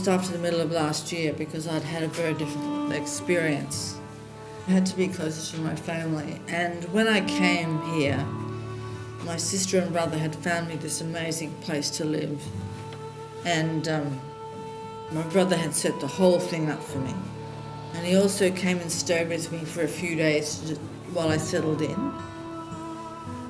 just after the middle of last year because I'd had a very difficult experience. I had to be closer to my family, and when I came here, my sister and brother had found me this amazing place to live, and my brother had set the whole thing up for me, and he also came and stayed with me for a few days while I settled in.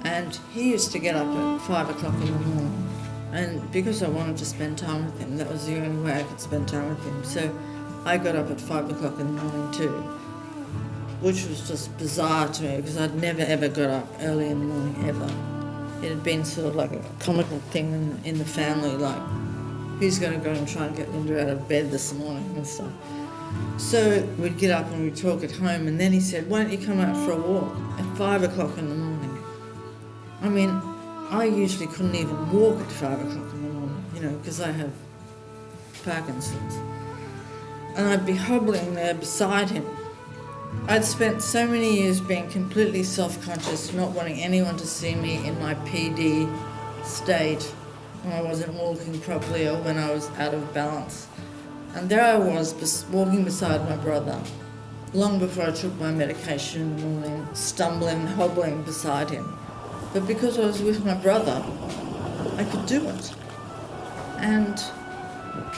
And he used to get up at 5 o'clock in the morning, and because I wanted to spend time with him, that was the only way I could spend time with him. So I got up at 5 o'clock in the morning too, which was just bizarre to me because I'd never ever got up early in the morning ever. It had been sort of like a comical thing in the family, like who's going to go and try and get Linda out of bed this morning and stuff. So we'd get up and we'd talk at home, and then he said, why don't you come out for a walk at 5 o'clock in the morning? I mean, I usually couldn't even walk at 5 o'clock in the morning, you know, because I have Parkinson's. And I'd be hobbling there beside him. I'd spent so many years being completely self-conscious, not wanting anyone to see me in my PD state when I wasn't walking properly or when I was out of balance. And there I was, walking beside my brother, long before I took my medication in the morning, stumbling, hobbling beside him. But because I was with my brother, I could do it. And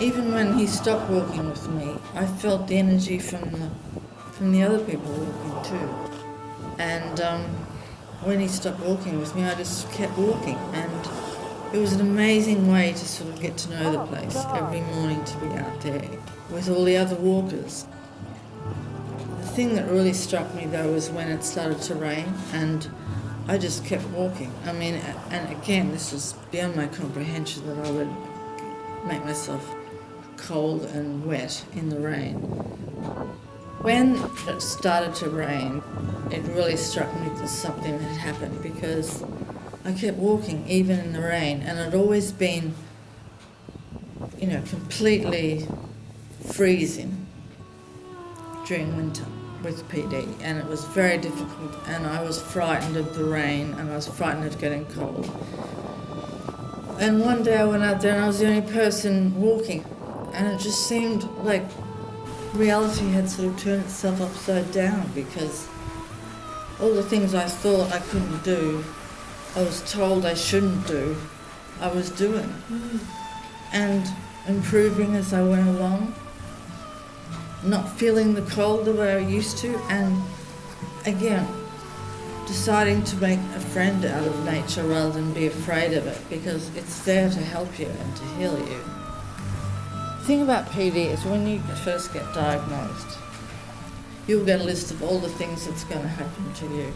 even when he stopped walking with me, I felt the energy from the other people walking too. And when he stopped walking with me, I just kept walking. And it was an amazing way to sort of get to know the place every morning, to be out there with all the other walkers. The thing that really struck me though was when it started to rain, and I just kept walking. I mean, and again, this was beyond my comprehension that I would make myself cold and wet in the rain. When it started to rain, it really struck me that something had happened, because I kept walking even in the rain, and I'd always been, you know, completely freezing during winter with PD, and it was very difficult, and I was frightened of the rain, and I was frightened of getting cold. And one day I went out there and I was the only person walking, and it just seemed like reality had sort of turned itself upside down, because all the things I thought I couldn't do, I was told I shouldn't do, I was doing. And improving as I went along, not feeling the cold the way I used to, and again, deciding to make a friend out of nature rather than be afraid of it, because it's there to help you and to heal you. The thing about PD is when you first get diagnosed, you'll get a list of all the things that's going to happen to you.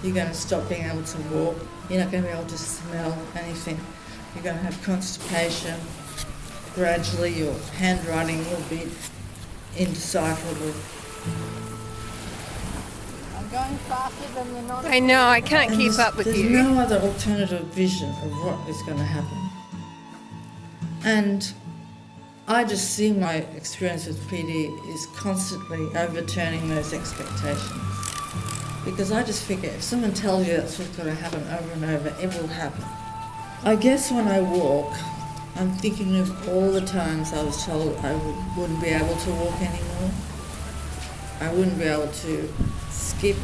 You're going to stop being able to walk, you're not going to be able to smell anything, you're going to have constipation, gradually your handwriting will be indecipherable. I'm going faster than the non- I know, I can't keep up with you. There's no other alternative vision of what is going to happen. And I just see my experience with PD is constantly overturning those expectations. Because I just figure if someone tells you that's what's going to happen over and over, it will happen. I guess when I walk, I'm thinking of all the times I was told I wouldn't be able to walk anymore. I wouldn't be able to skip.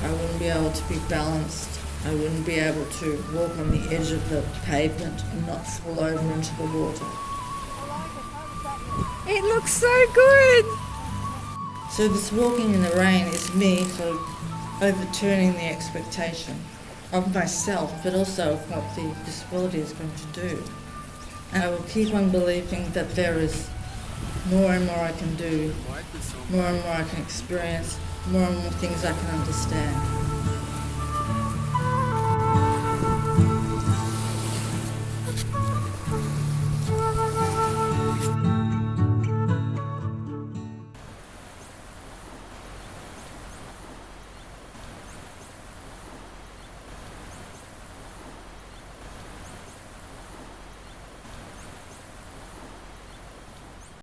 I wouldn't be able to be balanced. I wouldn't be able to walk on the edge of the pavement and not fall over into the water. It looks so good. So this walking in the rain is me sort of overturning the expectation of myself, but also of what the disability is going to do. And I will keep on believing that there is more and more I can do, more and more I can experience, more and more things I can understand.